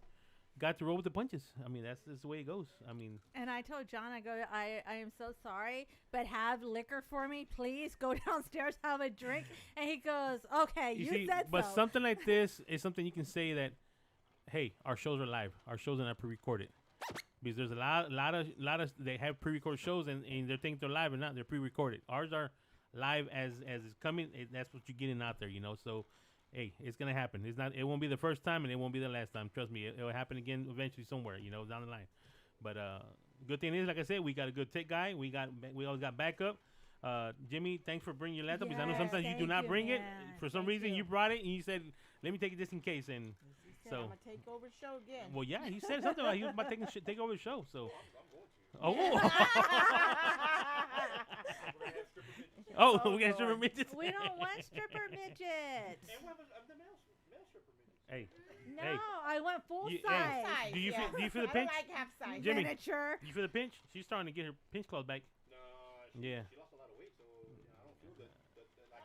Got to roll with the punches. I mean, that's the way it goes. I mean, And I told John, I am so sorry, but have liquor for me, please. Go downstairs, have a drink. And he goes, okay, you see, said but so. something like this is something you can say that, hey, our shows are live. Our shows are not pre-recorded. Because there's a lot of they have pre-recorded shows and they're thinking they're live or not. They're pre-recorded. Ours are live as it's coming. That's what you're getting out there, you know. So, hey, it's gonna happen. It won't be the first time and it won't be the last time. Trust me, it'll happen again eventually somewhere, you know, down the line. But good thing is, like I said, we got a good tech guy. We always got backup. Jimmy, thanks for bringing your laptop because I know Yes, sometimes you do thank not you, bring it. man. For some Thank reason, you. you brought it and you said, "Let me take it just in case." And Said, so, I'm gonna take over the show again. well, yeah, he said something like he was about to take over the show. So, oh, oh, we got stripper midgets. We don't want stripper midgets. Hey, No, Hey. I want full You- hey. size. Size, Do you yeah. feel- do you feel the I pinch? don't like half size. Jimmy. Miniature. you feel the pinch? She's starting to get her pinch claws back. No, Yeah. she lost a lot of weight, so I don't feel that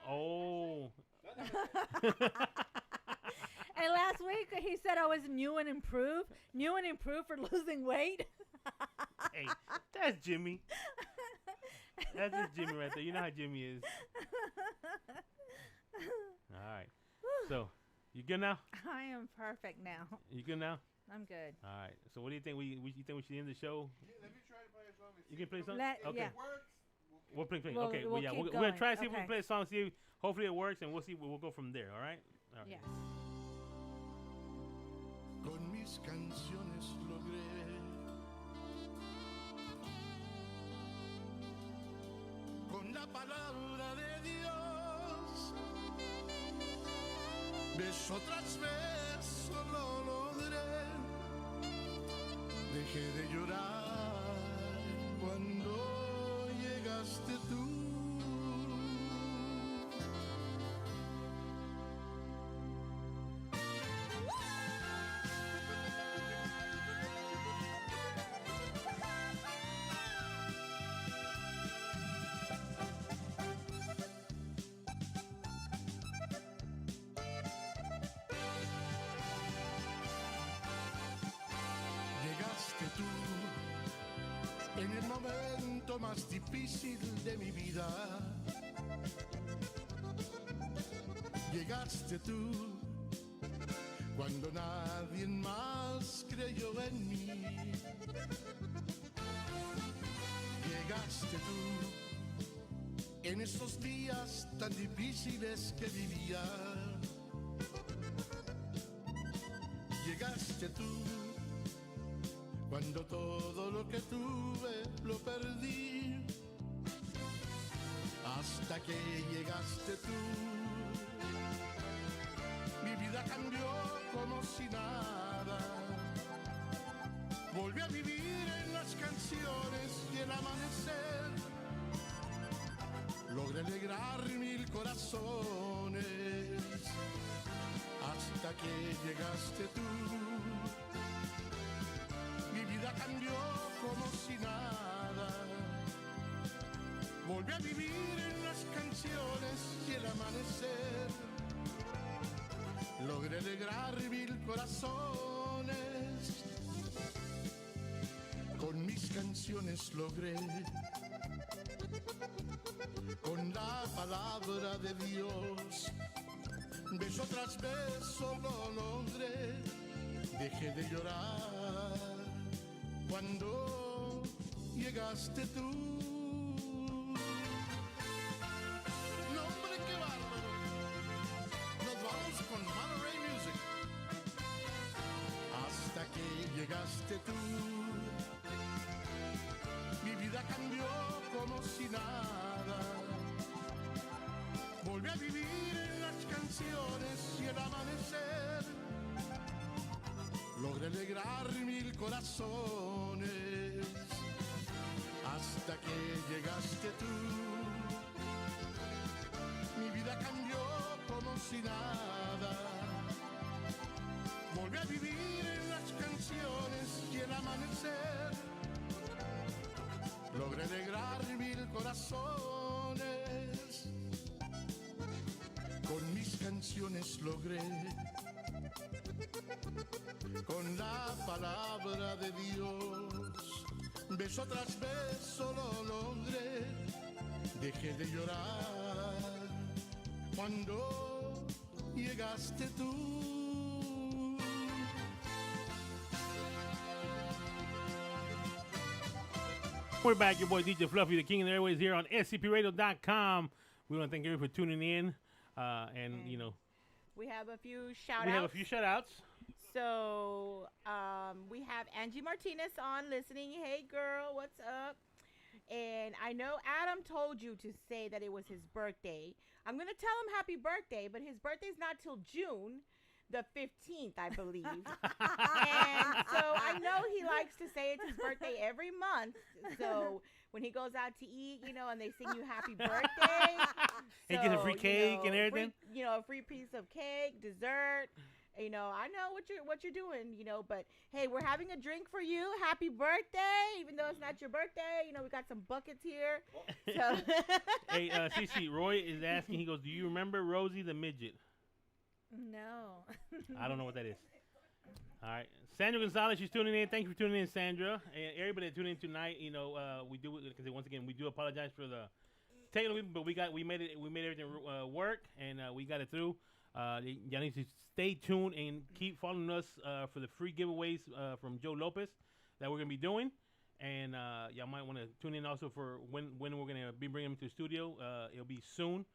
Oh. And last week he said I was new and improved for losing weight. Hey, that's Jimmy. That's just Jimmy right there. You know how Jimmy is. All right. So, you good now? I am perfect now. You good now? I'm good. All right. So, what do you think? You think we should end the show? Let me try to play a song. You can play something. Okay. Yeah. We'll play. We'll- Okay. we'll yeah. keep We're gonna try to see if we going. can play a song. See, if, hopefully it works, and we'll see. We'll go from there. All right. All right. Yes. Con mis canciones logré con la palabra de Dios beso tras beso lo logré dejé de llorar cuando llegaste tú. Llegaste tú en el momento más difícil de mi vida. Llegaste tú cuando nadie más creyó en mí. Llegaste tú en esos días tan difíciles que vivía. Llegaste tú cuando todo lo que tuve lo perdí, hasta que llegaste tú. Mi vida cambió como si nada. Volví a vivir en las canciones y el amanecer. Logré alegrar 1000 corazones. hasta que llegaste tú. Mi vida cambió como si nada. Volví a vivir en las canciones y el amanecer. Logré alegrar 1000 corazones. Con mis canciones logré, con la palabra de Dios, beso tras beso lo logré. Dejé de llorar cuando llegaste tú. No, hombre, qué bárbaro. Nos vamos con Monterey Music. Hasta que llegaste tú. Mi vida cambió como si nada. Volví a vivir en las canciones y el amanecer. Logré alegrar 1000 corazones. Hasta que llegaste tú. Mi vida cambió como si nada. Volví a vivir en las canciones y el amanecer. Logré alegrar 1000 corazones. Con mis canciones logré, con la palabra de Dios, beso tras beso lo logré. Dejé de llorar cuando llegaste tú. We're back, your boy DJ Fluffy, the king of the airways here on scpradio.com. We want to thank everyone for tuning in. And, you know, We have a few shout we outs. have a few shout outs. So we have Angie Martinez on listening. Hey, girl, what's up? And I know Adam told you to say that it was his birthday. I'm going to tell him happy birthday, but his birthday's not till June the 15th, I believe. And so I know he likes to say it's his birthday every month. So when he goes out to eat, you know, and they sing you happy birthday. He gets a free cake and everything. A free piece of cake, dessert. You know, I know what you're doing, you know, but hey, we're having a drink for you. Happy birthday, even though it's not your birthday. You know, we got some buckets here. So Hey, CC, Roy is asking, he goes, do you remember Rosie the Midget? No. I don't know what that is. All right. Sandra Gonzalez, she's tuning in. Thank you for tuning in, Sandra. And everybody that tuned in tonight, you know, we do it because once again, we do apologize for the technical, but we made everything work, and we got it through. Y'all need to stay tuned and keep following us for the free giveaways from Joe Lopez that we're gonna be doing, and y'all might want to tune in also for when we're gonna be bringing them to the studio. It'll be soon.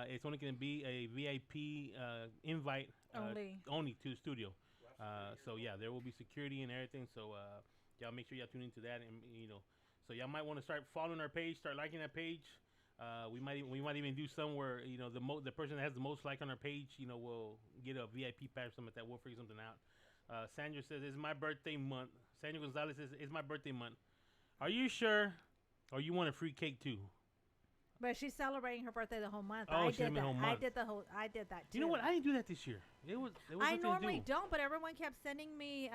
It's only gonna be a VIP invite only to the studio. So yeah, there will be security and everything. So y'all make sure y'all tune into that, and you know, so y'all might want to start following our page, start liking that page. We might even do some where, you know, the person that has the most like on our page, you know, will get a VIP pack or something like that. We'll figure something out. Sandra says it's my birthday month. Sandra Gonzalez says it's my birthday month. Are you sure? Or you want a free cake too? But she's celebrating her birthday the whole month. Oh, I she's did the that. whole month. I did that too. You know what? I didn't do that this year. It was I nothing to normally do. don't, but everyone kept sending me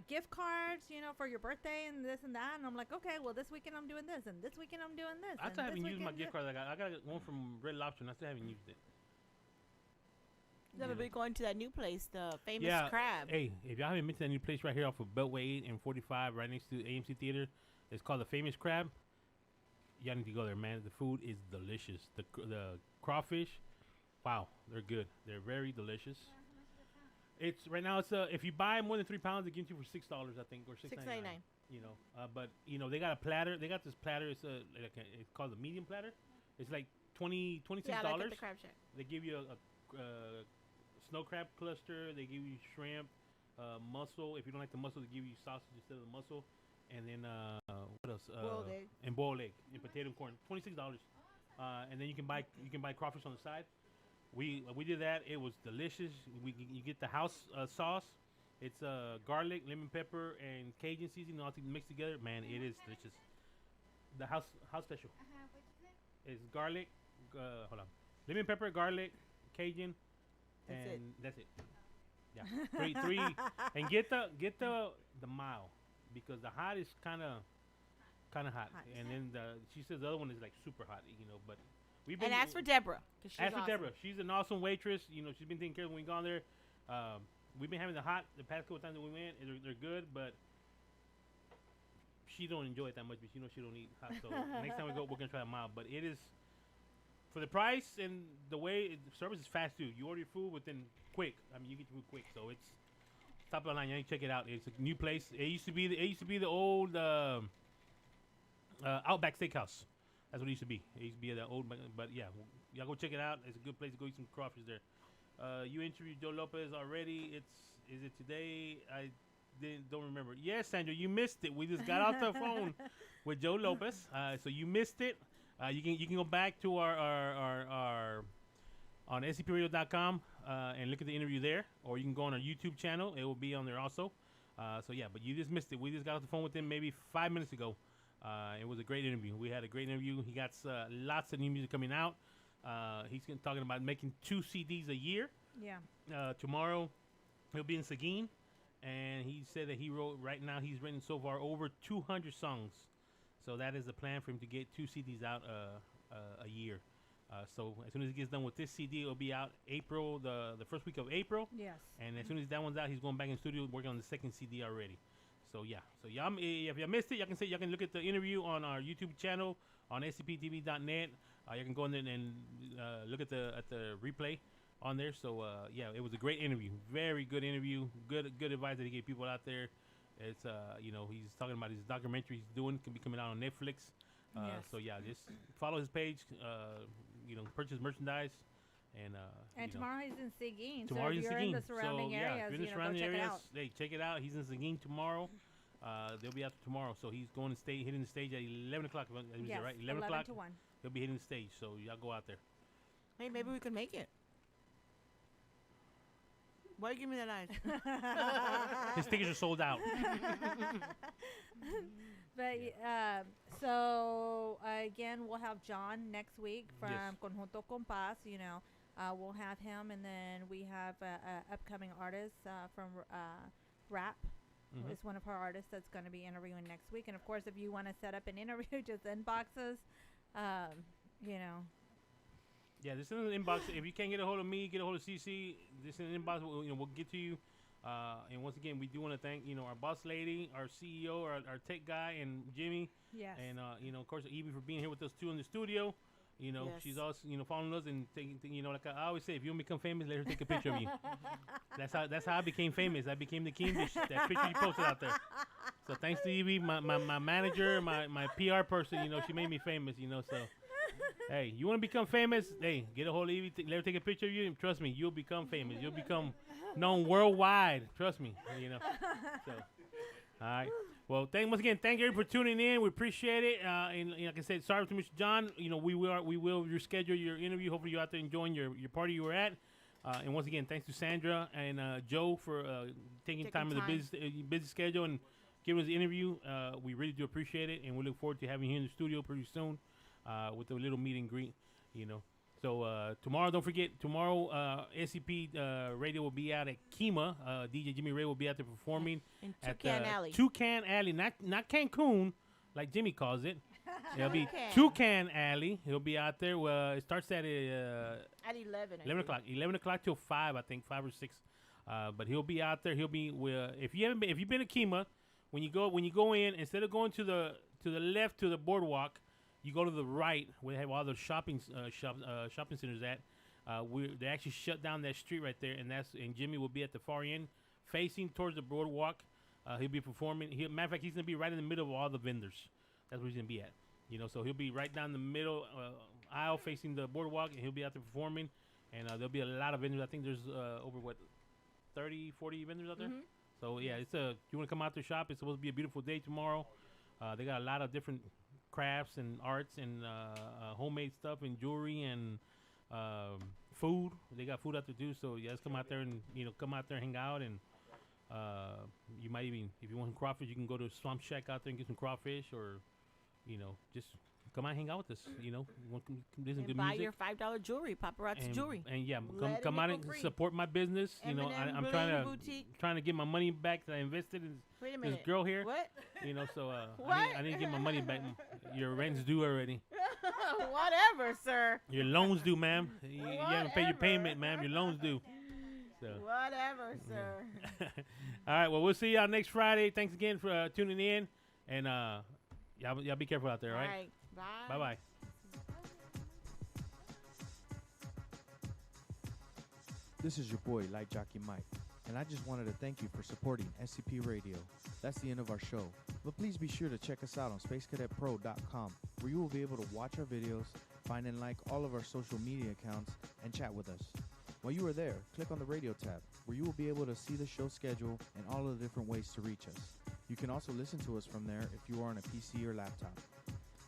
gift cards, you know, for your birthday and this and that, and I'm like, okay, well, this weekend I'm doing this, and this weekend I'm doing this. I still and haven't this used my weekend gift card. I got one from Red Lobster, and I still haven't used it. never been going to that new place, the famous Yeah. crab. Hey, if y'all haven't been to that new place right here off of Beltway 8 and 45, right next to the AMC Theater, it's called the Famous Crab. Y'all need to go there, man. The food is delicious. The crawfish, wow, they're good. They're very delicious. It's right now. It's if you buy more than 3 pounds, they give it to you for $6, I think, or $6.99. $6.99. You know, but you know they got a platter. They got this platter. It's it's called the medium platter. It's like $26. Yeah, like at the crab shack. They give you a snow crab cluster. They give you shrimp, mussel. If you don't like the mussel, they give you sausage instead of the mussel. And then what else? Boiled egg. And boiled egg and potato and corn. $26. And then you can buy crawfish on the side. We did that. It was delicious. You get the house sauce. It's garlic, lemon pepper, and Cajun seasoning all mixed together. Man, it is delicious. The house special is garlic. Hold on, lemon pepper, garlic, Cajun, That's and it. that's it. Yeah, three, and get the mild because the hot is kind of hot, and then she says the other one is like super hot, But we've been And as for Deborah, 'cause she's as for awesome. Deborah, she's an awesome waitress. She's been taking care of when we gone there. We've been having the hot the past couple times that we went. They're good, but she don't enjoy it that much. But she don't eat hot. So next time we go, we're gonna try a mild. But it is for the price and the way the service is fast too. You order your food within quick. I mean, you get your food quick, so it's top of the line. You need to check it out. It's a new place. It used to be the old Outback Steakhouse. That's what it used to be. It used to be the old, but yeah, y'all go check it out. It's a good place to go eat some crawfish there. You interviewed Joe Lopez already. Is it today? I don't remember. Yes, Sandra, you missed it. We just got off the phone with Joe Lopez, so you missed it. You can go back to our on scpradio.com and look at the interview there, or you can go on our YouTube channel. It will be on there also. So yeah, but you just missed it. We just got off the phone with him maybe 5 minutes ago. It was a great interview. We had a great interview. He got lots of new music coming out. He's talking about making 2 CDs a year. Yeah. Tomorrow, he'll be in Seguin, and he said that right now he's written so far over 200 songs. So that is the plan for him to get 2 CDs out a year. So as soon as he gets done with this CD, it'll be out April, the first week of April. Yes. And as soon as that one's out, he's going back in the studio working on the second CD already. So yeah, so y'all, if you missed it, y'all can look at the interview on our YouTube channel on scptv.net. You can go in there and look at the replay on there. So yeah, it was a great interview, very good interview, good advice that he gave people out there. It's he's talking about his documentary he's doing, can be coming out on Netflix. Yes. So yeah, just follow his page. Purchase merchandise. And tomorrow he's in Seguin. Tomorrow So if he's in you're in Seguin. the surrounding so, areas, if you're in the go surrounding check areas, it out. hey, check it out. He's in Seguin tomorrow. They'll be out tomorrow. So he's going to hitting the stage at 11 o'clock. Is Yes, that right? 11 o'clock. to 1. He'll be hitting the stage. So y'all go out there. Hey, maybe we could make it. Why you give me that eyes? His tickets are sold out. But so again, we'll have John next week from Yes. Conjunto Compás. We'll have him, and then we have a upcoming artist from Rap. Mhm. Is one of our artists that's going to be interviewing next week. And of course, if you want to set up an interview, just inbox us. Yeah, this is in the inbox. If you can't get a hold of me, get a hold of CC. This is in the inbox. We'll get to you. And once again, we do want to thank our boss lady, our CEO, our tech guy, and Jimmy. Yes. And of course, Evie for being here with us too in the studio. Yes. She's also following us and taking. Like I always say, if you want to become famous, let her take a picture of you. That's how I became famous. I became the king. That picture you posted out there. So thanks to Evie, my manager, my PR person. She made me famous. So. Hey, you want to become famous? Hey, get a hold of Evie. Let her take a picture of you. And trust me, you'll become famous. You'll become known worldwide. Trust me. So, all right. Well, once again, thank you for tuning in. We appreciate it. And like I said, sorry to Mr. John. We will reschedule your interview. Hopefully, you're out there enjoying your party you were at. And once again, thanks to Sandra and Joe for taking time of the busy schedule and giving us the interview. We really do appreciate it, and we look forward to having you here in the studio pretty soon. With a little meet and greet, So tomorrow, don't forget, tomorrow SCP Radio will be out at Kima. DJ Jimmy Ray will be out there performing In at Toucan Alley. Toucan Alley, not Cancun, like Jimmy calls it. It'll be Toucan. Toucan Alley. He'll be out there. It starts at At 11. 11 o'clock. 11 o'clock till 5, I think, 5 or 6. But he'll be out there. He'll be if you've been to Kima, when you go in, instead of going to the left to the boardwalk, you go to the right where they have all the shopping centers at. They actually shut down that street right there, and Jimmy will be at the far end, facing towards the boardwalk. He'll be performing. Matter of fact, he's gonna be right in the middle of all the vendors. That's where he's gonna be at. So he'll be right down the middle aisle facing the boardwalk, and he'll be out there performing. And there'll be a lot of vendors. I think there's over 30, 40 vendors out there. Mhm. So yeah, you want to come out to shop? It's supposed to be a beautiful day tomorrow. They got a lot of different crafts and arts and homemade stuff and jewelry and food. They got food out there too. So yeah, let's come out there and hang out, and you might even, if you want some crawfish, you can go to Swamp Shack out there and get some crawfish, or just come on, hang out with us. You know, want to listen And to buy music. your $5 jewelry, paparazzi jewelry. And yeah, Let it come out nickel and free. support my business. You know, M&M I'm Bling Boutique. trying to get my money back that I invested in Wait a this minute. girl here. What? You know, so What? I need to get my money back. Your rent's due already. Whatever, sir. Your loans due, ma'am. You haven't paid your Whatever. payment, ma'am. Your loans due. So. Whatever, sir. All right. Well, we'll see y'all next Friday. Thanks again for tuning in, and y'all be careful out there. All right. Bye. Bye bye. This is your boy, Light Jockey Mike, and I just wanted to thank you for supporting SCP Radio. That's the end of our show, but please be sure to check us out on spacecadetpro.com, where you will be able to watch our videos, find and like all of our social media accounts, and chat with us. While you are there, click on the radio tab, where you will be able to see the show schedule and all of the different ways to reach us. You can also listen to us from there if you are on a PC or laptop.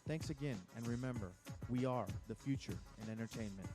Thanks again, and remember, we are the future in entertainment.